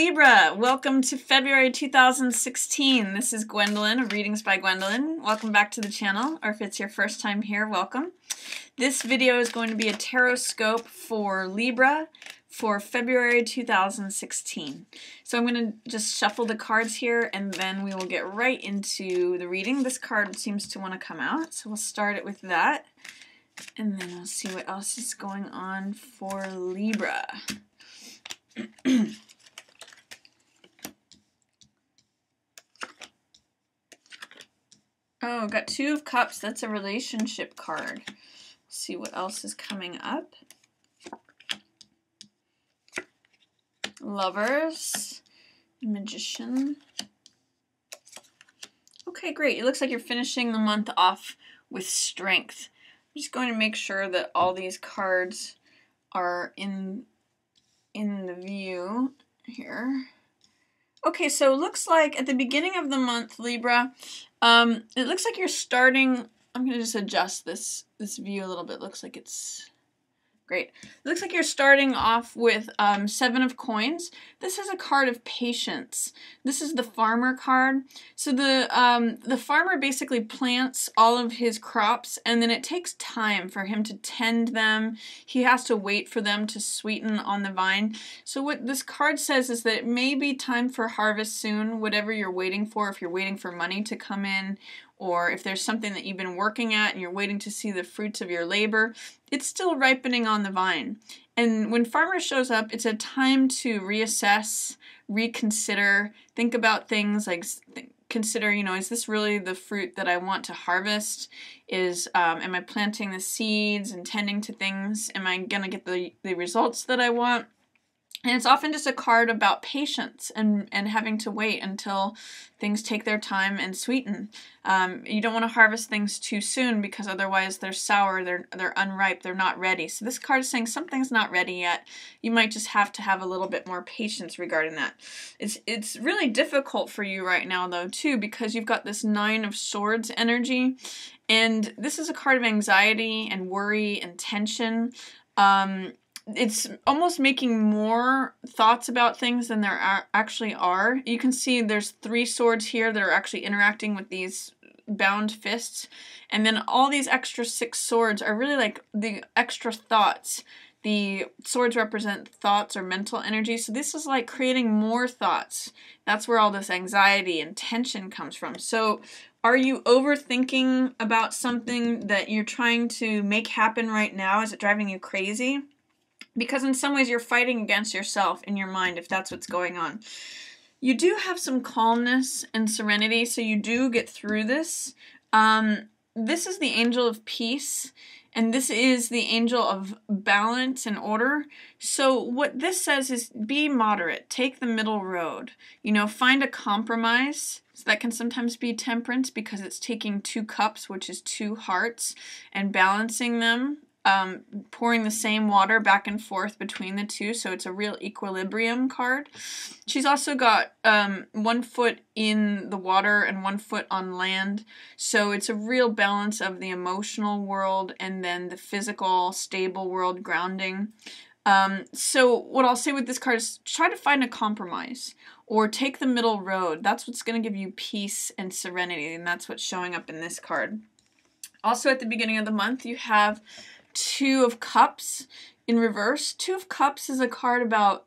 Libra, welcome to February 2016. This is Gwendolyn of Readings by Gwendolyn. Welcome back to the channel, or if it's your first time here, welcome. This video is going to be a Tarotscope for Libra for February 2016. So I'm going to just shuffle the cards here and then we will get right into the reading. This card seems to want to come out, so we'll start it with that. And then we'll see what else is going on for Libra. Oh, got Two of Cups. That's a relationship card. Let's see what else is coming up. Lovers. Magician. Okay, great. It looks like you're finishing the month off with strength. I'm just going to make sure that all these cards are in the view here. Okay, so it looks like at the beginning of the month, Libra, it looks like you're starting. I'm going to just adjust this view a little bit. Looks like it's great. It looks like you're starting off with Seven of Coins. This is a card of patience. This is the farmer card. So the farmer basically plants all of his crops, and then it takes time for him to tend them. He has to wait for them to sweeten on the vine. So what this card says is that it may be time for harvest soon, whatever you're waiting for. If you're waiting for money to come in, or if there's something that you've been working at and you're waiting to see the fruits of your labor, it's still ripening on the vine. And when farmer shows up, it's a time to reassess, reconsider, think about things like consider, is this really the fruit that I want to harvest? Am I planting the seeds and tending to things? Am I going to get the results that I want? And it's often just a card about patience and having to wait until things take their time and sweeten. You don't want to harvest things too soon because otherwise they're sour, they're unripe, they're not ready. So this card is saying something's not ready yet. You might just have to have a little bit more patience regarding that. It's really difficult for you right now though too, because you've got this Nine of Swords energy, and this is a card of anxiety and worry and tension. It's almost making more thoughts about things than there actually are. You can see there's 3 swords here that are actually interacting with these bound fists. And then all these extra 6 swords are really like the extra thoughts. The swords represent thoughts or mental energy. So this is like creating more thoughts. That's where all this anxiety and tension comes from. So are you overthinking about something that you're trying to make happen right now? Is it driving you crazy? Because in some ways you're fighting against yourself in your mind if that's what's going on. You do have some calmness and serenity, so you do get through this. This is the Angel of Peace, and this is the Angel of Balance and Order. So what this says is be moderate. Take the middle road. Find a compromise. So that can sometimes be temperance because it's taking 2 cups, which is 2 hearts, and balancing them. Pouring the same water back and forth between the two, so it's a real equilibrium card. She's also got 1 foot in the water and 1 foot on land, so it's a real balance of the emotional world and then the physical, stable world grounding. So what I'll say with this card is try to find a compromise or take the middle road. That's what's going to give you peace and serenity, and that's what's showing up in this card. Also at the beginning of the month, you have Two of Cups in reverse. Two of Cups is a card about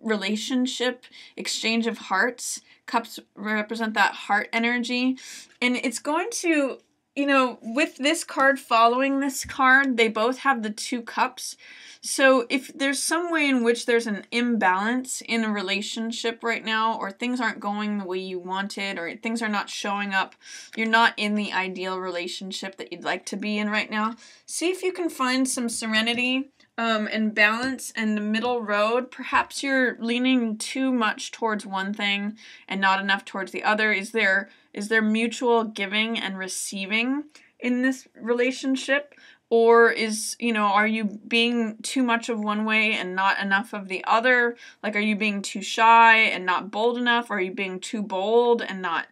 relationship, exchange of hearts. Cups represent that heart energy. And it's going to, with this card following this card, they both have the 2 cups. So if there's some way in which there's an imbalance in a relationship right now, or things aren't going the way you wanted, or things are not showing up, you're not in the ideal relationship that you'd like to be in right now, see if you can find some serenity and balance and the middle road. Perhaps you're leaning too much towards one thing and not enough towards the other. Is there mutual giving and receiving in this relationship? Or are you being too much of one way and not enough of the other? Like, are you being too shy and not bold enough? Or are you being too bold and not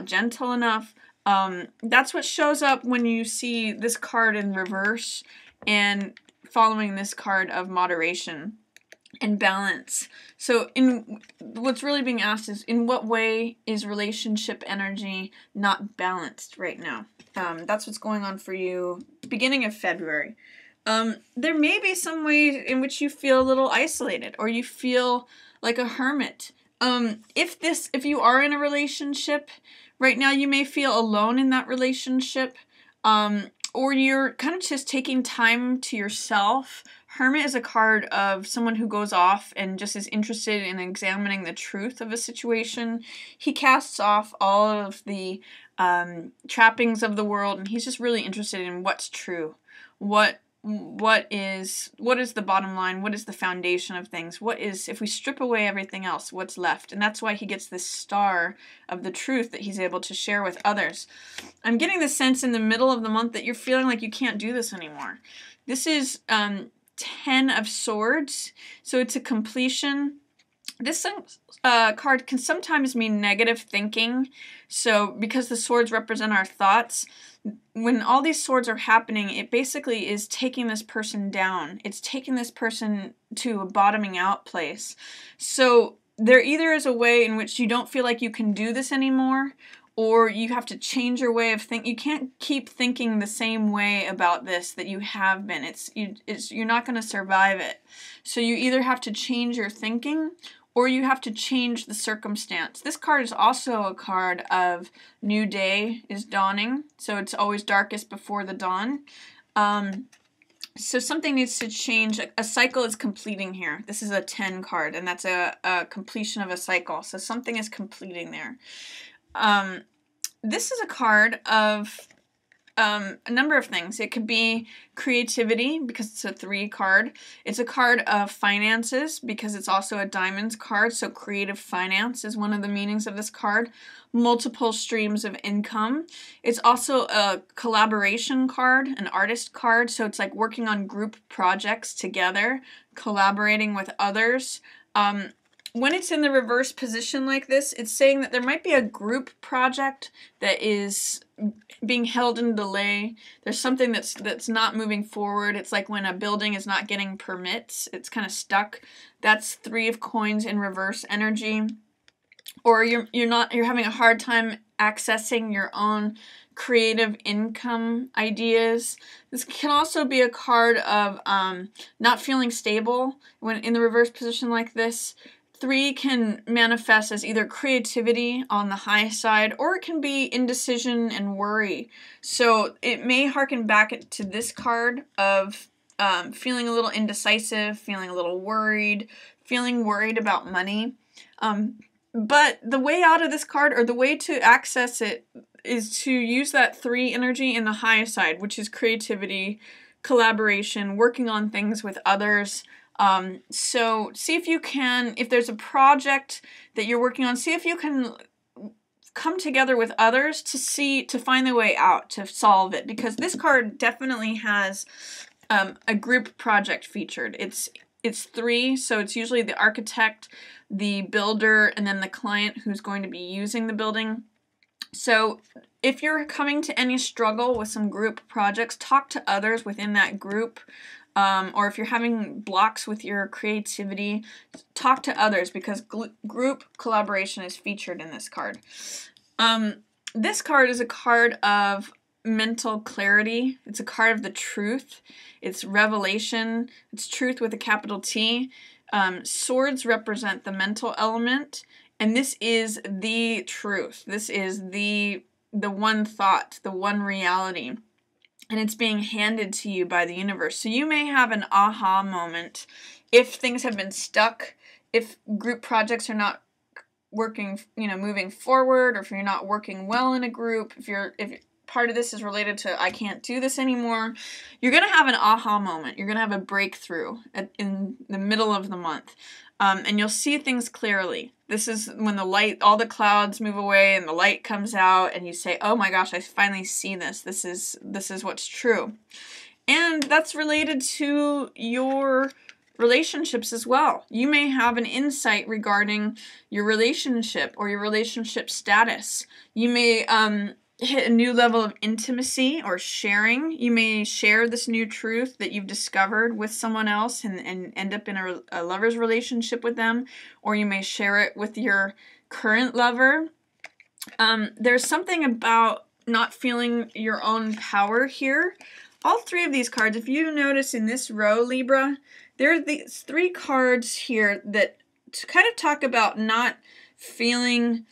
gentle enough? That's what shows up when you see this card in reverse and following this card of moderation. and balance. So what's really being asked is, in what way is relationship energy not balanced right now? That's what's going on for you beginning of February. There may be some way in which you feel a little isolated, or you feel like a hermit. If you are in a relationship right now, you may feel alone in that relationship, or you're kind of just taking time to yourself. Hermit is a card of someone who goes off and just is interested in examining the truth of a situation. He casts off all of the trappings of the world, and he's just really interested in what's true. What is the bottom line? What is the foundation of things? If we strip away everything else, what's left? And that's why he gets this star of the truth that he's able to share with others. I'm getting the sense in the middle of the month that you're feeling like you can't do this anymore. This is 10 of Swords, so it's a completion. This card can sometimes mean negative thinking. So because the swords represent our thoughts, when all these swords are happening, it basically is taking this person down. It's taking this person to a bottoming out place. So there either is a way in which you don't feel like you can do this anymore, or you have to change your way of thinking. You can't keep thinking the same way about this that you have been. You're not going to survive it. So you either have to change your thinking, or you have to change the circumstance. This card is also a card of new day is dawning, so it's always darkest before the dawn. So something needs to change. A cycle is completing here. This is a 10 card, and that's a completion of a cycle. So something is completing there. This is a card of a number of things. It could be creativity, because it's a 3 card. It's a card of finances, because it's also a diamonds card, so creative finance is one of the meanings of this card. Multiple streams of income. It's also a collaboration card, an artist card, so it's like working on group projects together, collaborating with others. When it's in the reverse position like this, it's saying that there might be a group project that is being held in delay. There's something that's not moving forward. It's like when a building is not getting permits, it's kind of stuck. That's 3 of coins in reverse energy. Or you're having a hard time accessing your own creative income ideas. This can also be a card of not feeling stable when in the reverse position like this. 3 can manifest as either creativity on the high side, or it can be indecision and worry. So it may harken back to this card of feeling a little indecisive, feeling a little worried, feeling worried about money. But the way out of this card, or the way to access it, is to use that 3 energy in the high side, which is creativity, collaboration, working on things with others. So see if you can, if there's a project that you're working on, see if you can come together with others to find the way out, to solve it, because this card definitely has a group project featured. It's 3, so it's usually the architect, the builder, and then the client who's going to be using the building. So if you're coming to any struggle with some group projects, talk to others within that group. Or if you're having blocks with your creativity, talk to others, because group collaboration is featured in this card. This card is a card of mental clarity. It's a card of the truth. It's revelation. It's truth with a capital T. Swords represent the mental element, and this is the truth. This is the one thought, the one reality. And it's being handed to you by the universe. So you may have an aha moment if things have been stuck, if group projects are not working, moving forward, or if you're not working well in a group, if part of this is related to I can't do this anymore, you're going to have an aha moment. You're going to have a breakthrough in the middle of the month. And you'll see things clearly. This is when all the clouds move away and the light comes out, and you say, oh my gosh, I finally see this. This is what's true. And that's related to your relationships as well. You may have an insight regarding your relationship or your relationship status. You may hit a new level of intimacy or sharing. You may share this new truth that you've discovered with someone else and end up in a lover's relationship with them, or you may share it with your current lover. There's something about not feeling your own power here. All three of these cards, if you notice in this row, Libra, there are these three cards here that kind of talk about not feeling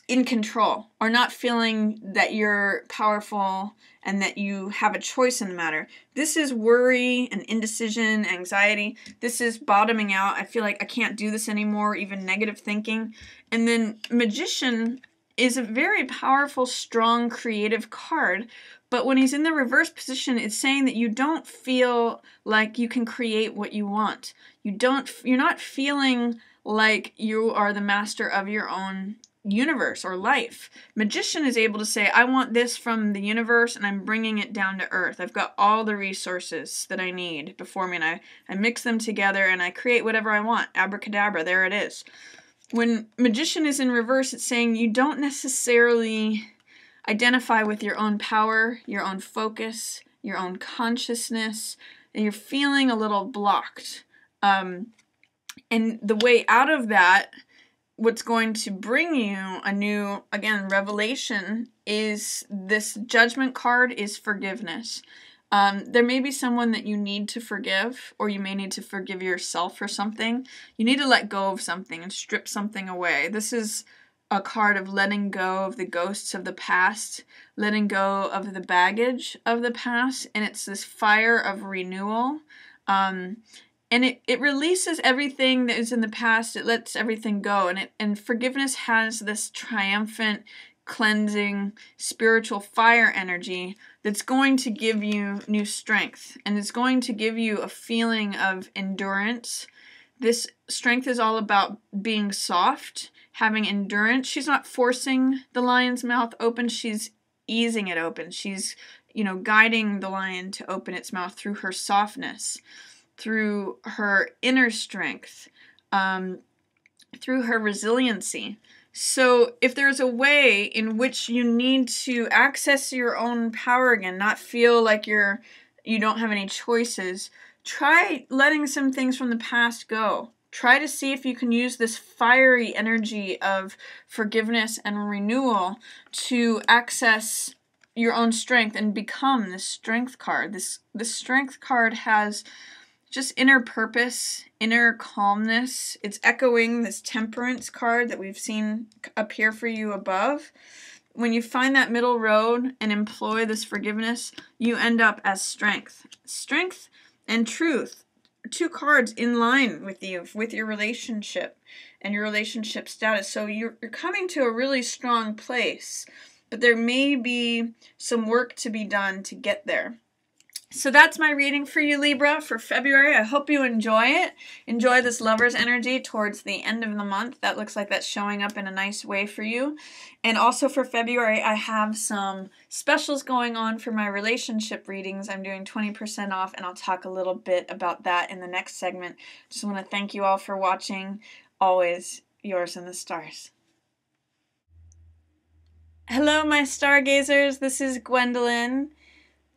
in control, or not feeling that you're powerful and that you have a choice in the matter. This is worry and indecision, anxiety. This is bottoming out. I feel like I can't do this anymore, even negative thinking. And then Magician is a very powerful, strong, creative card. But when he's in the reverse position, it's saying that you don't feel like you can create what you want. You're not feeling like you are the master of your own universe or life. Magician is able to say, I want this from the universe and I'm bringing it down to earth. I've got all the resources that I need before me, and I mix them together and I create whatever I want. Abracadabra, there it is. When Magician is in reverse, it's saying you don't necessarily identify with your own power, your own focus, your own consciousness, and you're feeling a little blocked. And the way out of that, what's going to bring you a new, again, revelation is this Judgment card is forgiveness. There may be someone that you need to forgive, or you may need to forgive yourself for something. You need to let go of something and strip something away. This is a card of letting go of the ghosts of the past, letting go of the baggage of the past, and it's this fire of renewal. And it releases everything that is in the past. It lets everything go. And forgiveness has this triumphant, cleansing, spiritual fire energy that's going to give you new strength. And it's going to give you a feeling of endurance. This strength is all about being soft, having endurance. She's not forcing the lion's mouth open. She's easing it open. She's, guiding the lion to open its mouth through her softness, through her inner strength, through her resiliency. So if there's a way in which you need to access your own power again, not feel like you don't have any choices, try letting some things from the past go. Try to see if you can use this fiery energy of forgiveness and renewal to access your own strength and become this Strength card. This Strength card has just inner purpose, inner calmness. It's echoing this Temperance card that we've seen appear for you above. When you find that middle road and employ this forgiveness, you end up as Strength. Strength and Truth, two cards in line with you, with your relationship and your relationship status. So you're coming to a really strong place, but there may be some work to be done to get there. So that's my reading for you, Libra, for February. I hope you enjoy it. Enjoy this lover's energy towards the end of the month. That looks like that's showing up in a nice way for you. And also for February, I have some specials going on for my relationship readings. I'm doing 20% off, and I'll talk a little bit about that in the next segment. Just want to thank you all for watching. Always yours in the stars. Hello, my stargazers. This is Gwendolyn.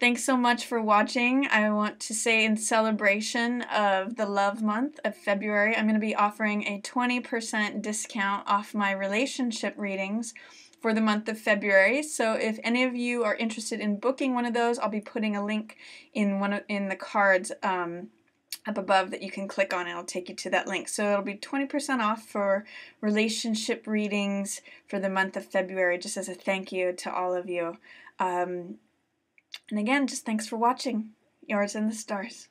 Thanks so much for watching. I want to say in celebration of the love month of February, I'm going to be offering a 20% discount off my relationship readings for the month of February. So if any of you are interested in booking one of those, I'll be putting a link in the cards up above that you can click on, and it'll take you to that link. So it'll be 20% off for relationship readings for the month of February, just as a thank you to all of you. And again, just thanks for watching. Yours in the stars.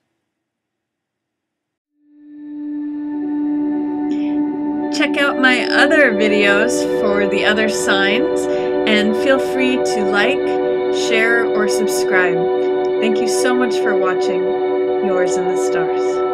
Check out my other videos for the other signs, and feel free to like, share, or subscribe. Thank you so much for watching. Yours in the stars.